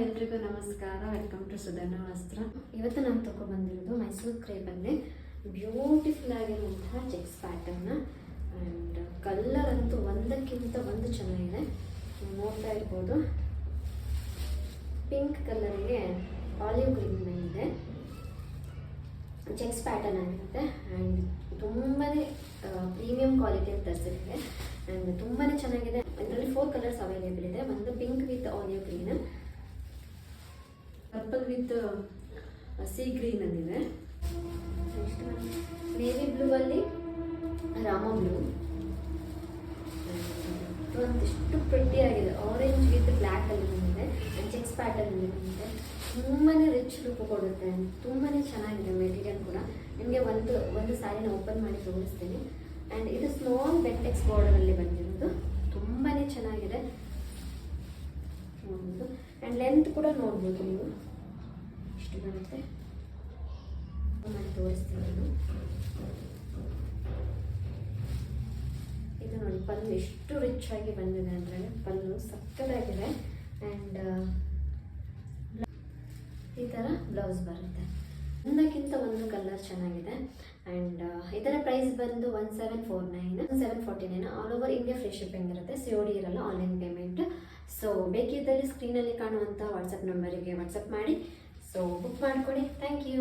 ಎಲ್ರಿಗೂ ನಮಸ್ಕಾರ. Welcome to ಸುಧರ್ಣ ವಸ್ತ್ರ. ಇವತ್ತು ನಾನು ತಗೊಬಂದಿರೋದು ಮೈಸೂರು ಕ್ರೇಪಲ್ಲಿ ಬ್ಯೂಟಿಫುಲ್ ಆಗಿರುವಂತಹ ಚೆಕ್ಸ್ ಪ್ಯಾಟರ್ನ್. ಆ್ಯಂಡ್ ಕಲರ್ ಅಂತೂ ಒಂದಕ್ಕಿಂತ ಒಂದು ಚೆನ್ನಾಗಿದೆ. ನೋಡ್ತಾ ಇರ್ಬೋದು, ಪಿಂಕ್ ಕಲರ್ಗೆ ಆಲಿವ್ ಗ್ರೀನ್ ಇದೆ. ಚೆಕ್ಸ್ ಪ್ಯಾಟರ್ನ್ ಆಗಿರುತ್ತೆ ಆ್ಯಂಡ್ ತುಂಬಾ ಪ್ರೀಮಿಯಂ ಕ್ವಾಲಿಟಿಯಲ್ಲಿ ತರಿಸಿದೆ. ಆ್ಯಂಡ್ ತುಂಬಾ ಚೆನ್ನಾಗಿದೆ. ಇದರಲ್ಲಿ 4 ಕಲರ್ಸ್ ಅವೈಲೇಬಲ್ ಇದೆ. ಒಂದು pink with olive green, purple with sea green ಅಂದಿದೆ, ನೇವಿ ಬ್ಲೂ ಅಲ್ಲಿ ರಾಮ ಬ್ಲೂ. ಒಂದಿಷ್ಟು ಪ್ರಿಟಿ ಆಗಿದೆ. ಆರೆಂಜ್ ವಿತ್ ಬ್ಲ್ಯಾಕ್ ಅಲ್ಲಿ ಬಂದಿದೆ. ಚೆಕ್ಸ್ ಪ್ಯಾಟರ್ನ್ ಅಲ್ಲಿ ಬಂದಿದೆ. ತುಂಬಾ ರಿಚ್ ಲುಕ್ ಕೊಡುತ್ತೆ. ತುಂಬಾ ಚೆನ್ನಾಗಿದೆ ಮೆಟೀರಿಯಲ್ ಕೂಡ. ನಿಮಗೆ ಒಂದು ಸ್ಯಾರಿನ ಓಪನ್ ಮಾಡಿ ತೋರಿಸ್ತೀನಿ. ಆ್ಯಂಡ್ ಇದು ಸ್ಮಾಲ್ ಬೆಂಟೆಕ್ಸ್ ಬಾರ್ಡರಲ್ಲಿ ಬಂದಿರೋದು. ತುಂಬಾ ಚೆನ್ನಾಗಿದೆ ನೋಡ್ಬೋದು. ಆ್ಯಂಡ್ ಲೆಂತ್ ಕೂಡ ನೋಡ್ಬೋದು ನೀವು, ಇಷ್ಟು ಬರುತ್ತೆ. ಮಾಡಿ ತೋರಿಸ್ತೀನಿ ನಾನು. ಇದು ನೋಡಿ, ಪಲ್ಲು ಎಷ್ಟು ರಿಚ್ ಆಗಿ ಬಂದಿದೆ ಅಂದರೆ ಪಲ್ಲು ಸಕ್ಕತ್ತಾಗಿದೆ. ಆ್ಯಂಡ್ ಈ ಥರ ಬ್ಲೌಸ್ ಬರುತ್ತೆ. ಒಂದಕ್ಕಿಂತ ಒಂದು ಕಲರ್ ಚೆನ್ನಾಗಿದೆ. ಆ್ಯಂಡ್ ಇದರ ಪ್ರೈಸ್ ಬಂದು 1749, 749. All over India free shipping ಇರುತ್ತೆ. COD ಇರಲ್ಲ, ಆನ್ಲೈನ್ ಪೇಮೆಂಟ್. ಸೊ ಬೇಕಿದ್ದಲ್ಲಿ ಸ್ಕ್ರೀನಲ್ಲಿ ಕಾಣುವಂಥ ವಾಟ್ಸಪ್ ನಂಬರಿಗೆ ವಾಟ್ಸಪ್ ಮಾಡಿ. ಸೊ ಬುಕ್ ಮಾಡ್ಕೊಳ್ಳಿ. Thank you.